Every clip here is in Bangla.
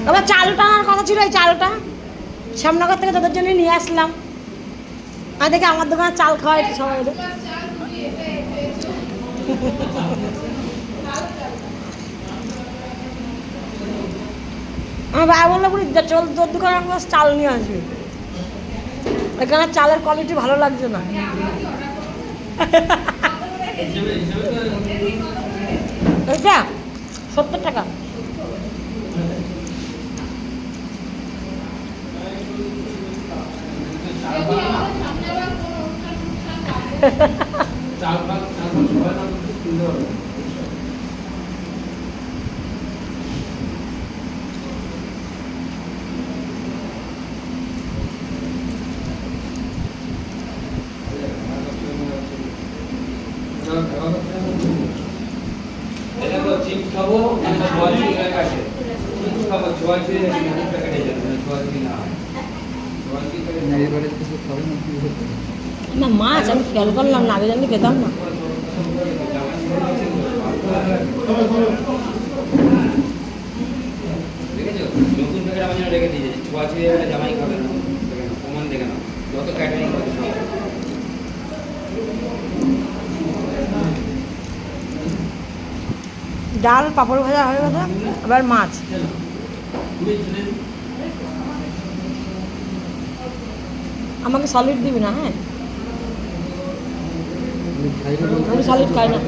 আবার চালটা আনার কথা ছিল, এই চালটা শ্যামনগর থেকে তোদের জন্য নিয়ে আসলাম। আমি দেখি আমার দোকানে চাল খাওয়াই সবাই। আমার ভাই বললো বলি চল তোর দোকানে চাল নিয়ে আসবি, এখানে চালের কোয়ালিটি ভালো লাগছে না। এটা 70 টাকা। খাবো না মাছ আমি খেয়াল করলাম না, আগে জানি খেতাম না। দেখেছো নতুন প্যাকেট আমার জন্য রেখে দিয়েছে, ছোঁয়া ছুঁয়ে জামাই খাবে না, প্রমাণ দেখে না যত ক্যাটারিং করে সব। ডাল পাঁপড় ভাজা হয়ে গেছে, আবার মাছ। আমাকে সলিড দিবি না? হ্যাঁ আমি সলিড খাই না।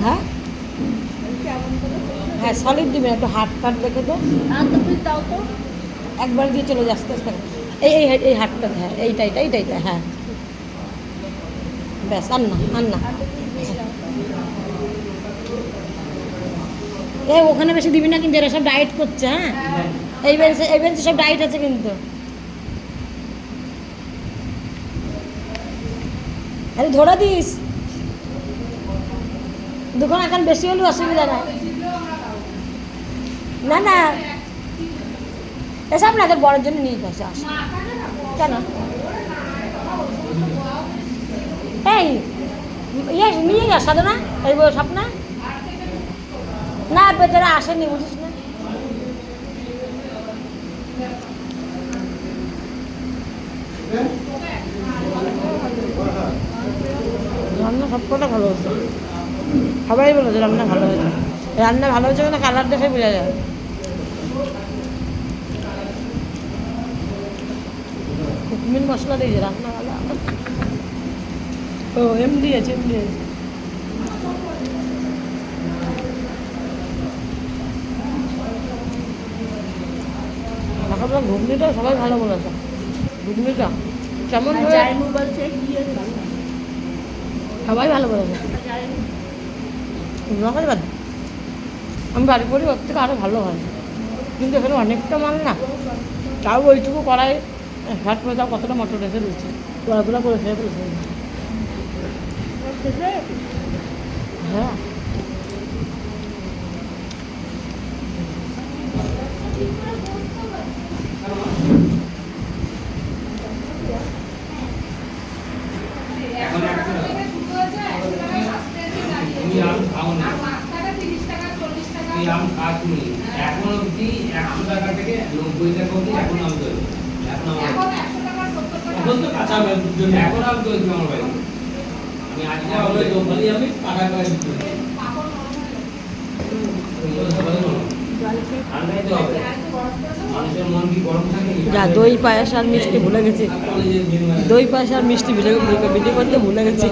হ্যাঁ হ্যাঁ সলিড দিবি না, একটু হাট ফাট দেখে তো একবার দিয়ে চলে যাস আস্তে আস্তে। এই এই এই হাটটা, হ্যাঁ এইটা এইটা এইটা এইটা, হ্যাঁ ব্যাস। আর না আর না, এই ওখানে বেশি দিবি না কিন্তু, এরা সব ডায়েট করছে। হ্যাঁ এই বেঞ্চে সব ডায়েট আছে কিন্তু। আরে ধরে দিস, দোকান এখন বেশি হলেও অসুবিধা নাই। না না এসব না, তোর বড়ের জন্য নিয়ে আসে। আস কেন এই ইয়ে নিয়ে যাস সাধু না, এই বই সব না না বেচারা আসেনি বুঝিস না। রান্না সব কটা ভালো হয়েছে, সবাই বলেছে রান্না ভালো হয়েছে। রান্না ভালো হয়েছে কিন্তু কালার দেখে বোঝা যায়। কুকমিন মশলা দিয়েছে, রান্না ভালো। ও এমনি আছে এমনি আছে। ঘুগনিটা সবাই ভালো বলেছে, ঘুগনিটা কেমন সবাই ভালো বলেছে। আমি বাড়ি করি ওর থেকে আরও ভালো হয়, কিন্তু এখানে অনেকটা মাল না, তাও ওইটুকু কড়াই ঘাট করে তাও কতটা মটর রেখে দিচ্ছে, তোলাধুলা করে খেয়ে ফেলেছে। হ্যাঁ এখন অব্দি 100 টাকা থেকে 90 টাকা অব্দি এখন আম তৈরি, এখন তো কাঁচা এখন আম তৈরি আমার বাড়ি। আমি আজকে আমার দোকানে আমি টাকা করে দিচ্ছি। যা দই পায়েস আর মিষ্টি ভুলে গেছি, দই পায়েস আর মিষ্টি বিলি করতে ভুলে গেছি।